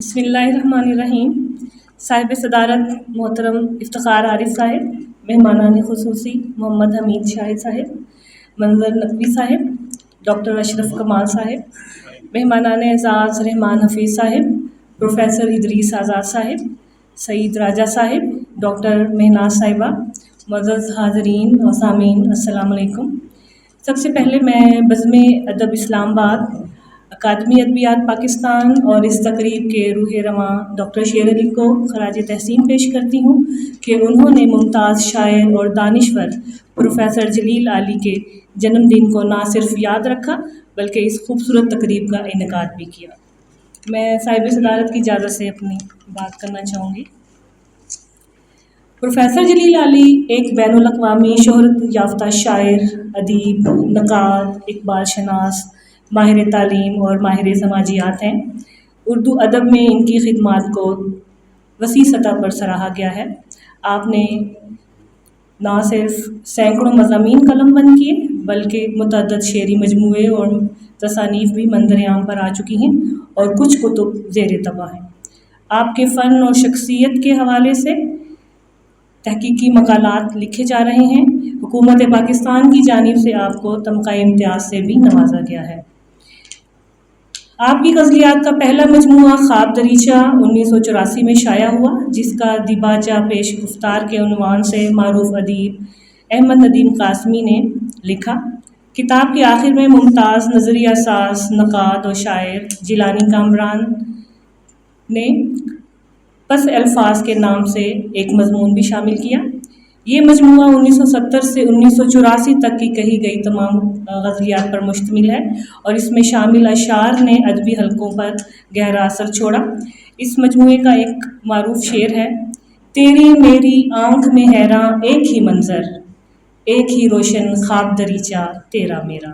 بسم اللہ الرحمن الرحیم۔ صاحب صدارت محترم افتخار عارف صاحب، مہمانان خصوصی محمد حمید شاہد صاحب، منظر نقوی صاحب، ڈاکٹر اشرف کمال صاحب، مہمانان اعزاز رحمان حفیظ صاحب، پروفیسر ادریس آزاد صاحب، سعید راجہ صاحب، ڈاکٹر مہناز صاحبہ، معزز حاضرین و سامعین، السلام علیکم۔ سب سے پہلے میں بزم ادب اسلام آباد، اکادمی ادبیات پاکستان اور اس تقریب کے روح رواں ڈاکٹر شیر علی کو خراج تحسین پیش کرتی ہوں کہ انہوں نے ممتاز شاعر اور دانشور پروفیسر جلیل علی کے جنم دن کو نہ صرف یاد رکھا بلکہ اس خوبصورت تقریب کا انعقاد بھی کیا۔ میں صاحب صدارت کی اجازت سے اپنی بات کرنا چاہوں گی۔ پروفیسر جلیل علی ایک بین الاقوامی شہرت یافتہ شاعر، ادیب، نقاد، اقبال شناس، ماہر تعلیم اور ماہر سماجیات ہیں۔ اردو ادب میں ان کی خدمات کو وسیع سطح پر سراہا گیا ہے۔ آپ نے نہ صرف سینکڑوں مضامین قلم بند کیے بلکہ متعدد شعری مجموعے اور تصانیف بھی منظر عام پر آ چکی ہیں اور کچھ کتب زیر طبع ہیں۔ آپ کے فن اور شخصیت کے حوالے سے تحقیقی مقالات لکھے جا رہے ہیں۔ حکومت پاکستان کی جانب سے آپ کو تمغہ امتیاز سے بھی نوازا گیا ہے۔ آپ کی غزلیات کا پہلا مجموعہ خواب دریچہ 1984 میں شائع ہوا، جس کا دیباچہ پیش گفتار کے عنوان سے معروف ادیب احمد ندیم قاسمی نے لکھا۔ کتاب کے آخر میں ممتاز نظریہ ساز، نقاد و شاعر جیلانی کامران نے پس الفاظ کے نام سے ایک مضمون بھی شامل کیا۔ یہ مجموعہ 1970 سے 1984 تک کی کہی گئی تمام غزلیات پر مشتمل ہے اور اس میں شامل اشعار نے ادبی حلقوں پر گہرا اثر چھوڑا۔ اس مجموعے کا ایک معروف شعر ہے: تیری میری آنکھ میں حیراں ایک ہی منظر، ایک ہی روشن خواب دریچہ تیرا میرا۔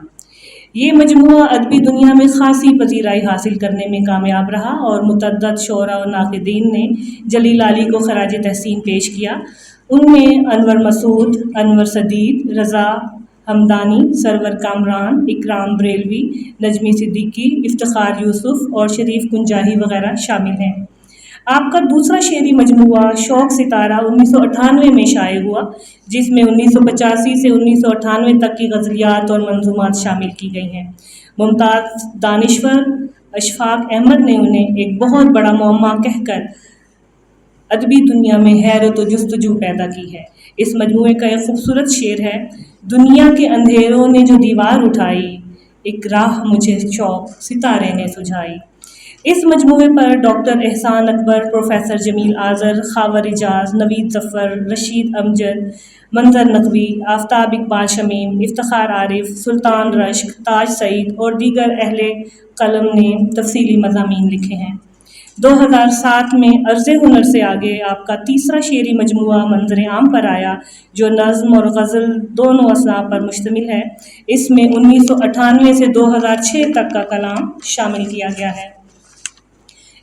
یہ مجموعہ ادبی دنیا میں خاصی پذیرائی حاصل کرنے میں کامیاب رہا اور متعدد شعراء و ناقدین نے جلیل علی کو خراج تحسین پیش کیا۔ ان میں انور مسعود، انور سدید، رضا ہمدانی، سرور کامران، اکرام بریلوی، نجمی صدیقی، افتخار یوسف اور شریف کنجاہی وغیرہ شامل ہیں۔ آپ کا دوسرا شعری مجموعہ شوق ستارہ 1998 میں شائع ہوا، جس میں 1985 سے 1998 تک کی غزلیات اور منظومات شامل کی گئی ہیں۔ ممتاز دانشور اشفاق احمد نے انہیں ایک بہت بڑا معمہ کہہ کر ادبی دنیا میں حیرت و جستجو پیدا کی ہے۔ اس مجموعے کا ایک خوبصورت شعر ہے: دنیا کے اندھیروں نے جو دیوار اٹھائی، ایک راہ مجھے شوق ستارے نے سجھائی۔ اس مجموعے پر ڈاکٹر احسان اکبر، پروفیسر جمیل آذر، خاور اجاز، نوید ظفر، رشید امجد، منظر نقوی، آفتاب اقبال شمیم، افتخار عارف، سلطان رشک، تاج سعید اور دیگر اہل قلم نے تفصیلی مضامین لکھے ہیں۔ 2007 میں عرض ہنر سے آگے آپ کا تیسرا شعری مجموعہ منظر عام پر آیا، جو نظم اور غزل دونوں اصناف پر مشتمل ہے۔ اس میں 1998 سے 2006 تک کا کلام شامل کیا گیا ہے۔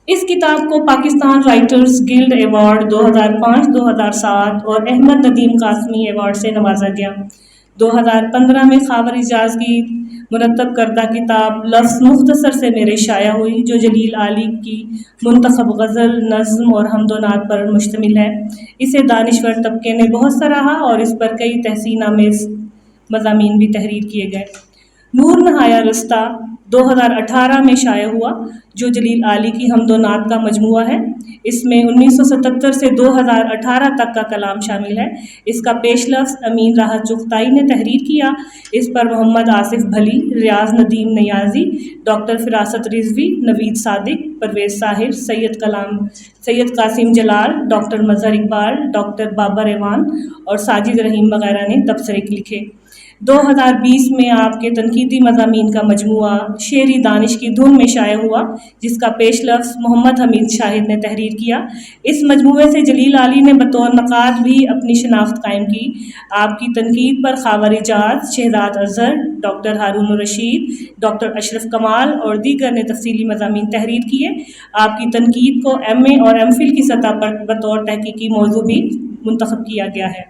اس کتاب کو پاکستان رائٹرز گلڈ ایوارڈ 2005-2007 اور احمد ندیم قاسمی ایوارڈ سے نوازا گیا۔ 2015 میں خاور اجاز کی مرتب کردہ کتاب لفظ مختصر سے میرے شائع ہوئی، جو جلیل علی کی منتخب غزل، نظم اور حمد و نعت پر مشتمل ہے۔ اسے دانشور طبقے نے بہت سراہا اور اس پر کئی تحسین آمیز مضامین بھی تحریر کیے گئے۔ نور نہایا رستہ 2018 میں شائع ہوا، جو جلیل علی کی حمد و نعت کا مجموعہ ہے۔ اس میں 1977 سے 2018 تک کا کلام شامل ہے۔ اس کا پیش لفظ امین راحت چغتائی نے تحریر کیا۔ اس پر محمد آصف بھلی، ریاض ندیم نیازی، ڈاکٹر فراست رضوی، نوید صادق، پرویز ساحر، سید قاسم جلال، ڈاکٹر مظہر اقبال، ڈاکٹر بابر ایوان اور ساجد رحیم وغیرہ نے تبصرے لکھے۔ 2020 میں آپ کے تنقیدی مضامین کا مجموعہ شعری دانش کی دھن میں شائع ہوا، جس کا پیش لفظ محمد حمید شاہد نے تحریر کیا۔ اس مجموعے سے جلیل علی نے بطور نقاد بھی اپنی شناخت قائم کی۔ آپ کی تنقید پر خاور اجاز، شہزاد اظہر، ڈاکٹر ہارون الرشید، ڈاکٹر اشرف کمال اور دیگر نے تفصیلی مضامین تحریر کیے۔ آپ کی تنقید کو ایم اے اور ایم فل کی سطح پر بطور تحقیقی موضوع بھی منتخب کیا گیا ہے۔